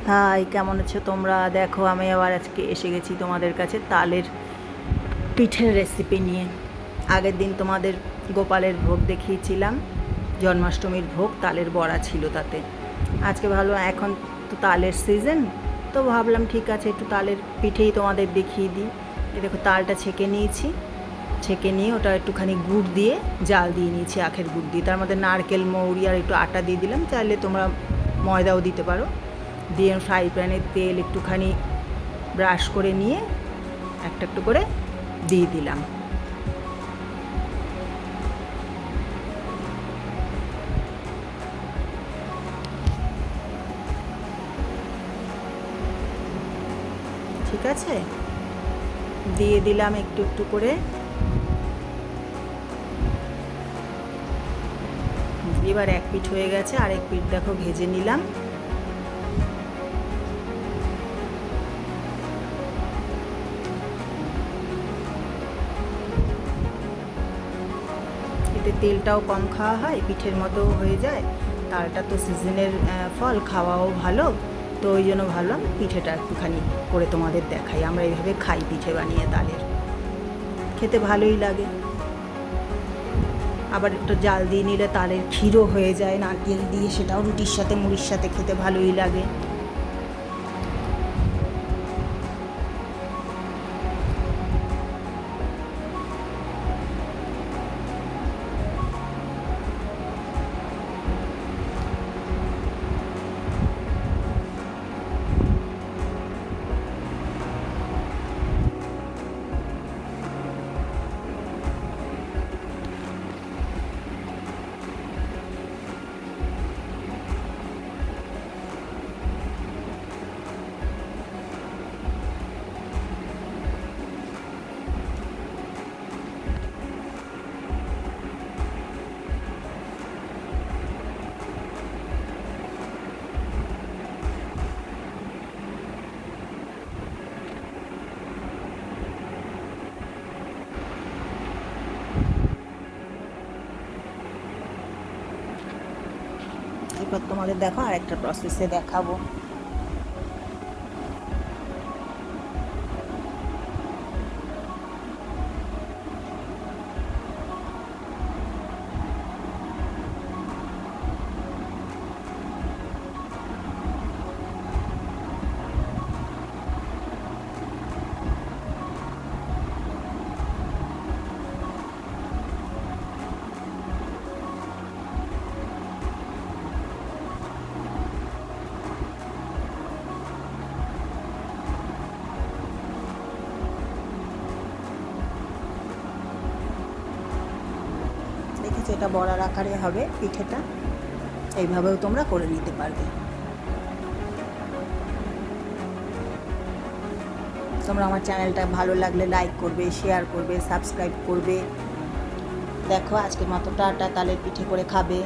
High, কেমন আছো তোমরা? দেখো আমি আবার আজকে এসে গেছি তোমাদের কাছে তালের পিঠের রেসিপি নিয়ে। আগের দিন তোমাদের গোপালের ভোগ দেখিয়েছিলাম, জন্মাষ্টমীর ভোগ তালের বড়া ছিল তাতে। আজকে ভালো, এখন তো তালের সিজন, তো ভাবলাম ঠিক আছে একটু তালের পিঠেই তোমাদের দেখিয়ে দিই। এই দেখো তালটা ছেঁকে নিয়েছি, ছেঁকে নিয়ে ওটা একটুখানি গুড় দিয়ে জাল দিয়ে নিয়েছি, আখের গুড় দিয়ে। তার মধ্যে নারকেল, মৌরি আর একটু আটা দিয়ে দিলাম, চাইলে তোমরা ময়দাও দিতে পারো। দিয়ে ফ্রাই প্যানে তেল একটুখানি ব্রাশ করে নিয়ে একটা একটু করে দিয়ে দিলাম। ঠিক আছে, দিয়ে দিলাম একটু একটু করে। এবার এক পিঠ হয়ে গেছে, আরেক পিঠ দেখো ভেজে নিলাম। এতে তেলটাও কম খাওয়া হয়, পিঠের মতো হয়ে যায়। তালটা তো সিজনের ফল, খাওয়াও ভালো, তো ওই জন্য ভাবলাম পিঠেটা একটুখানি করে তোমাদের দেখাই। আমরা এইভাবে খাই পিঠে বানিয়ে তালের, খেতে ভালোই লাগে। আবার একটু জাল দিয়ে নিলে তালের ক্ষীরও হয়ে যায় নারকেল দিয়ে, সেটাও রুটির সাথে মুড়ির সাথে খেতে ভালোই লাগে। এরপর তোমাদের দেখো আরেকটা প্রসেসে দেখাবো। দেখেছো, এটা বড়ার আকারে হবে পিঠেটা, এইভাবেও তোমরা করে নিতে পারবে। তোমরা আমার চ্যানেলটা ভালো লাগলে লাইক করবে, শেয়ার করবে, সাবস্ক্রাইব করবে। দেখো আজকের মতো টাটা, তালের পিঠে করে খাবে।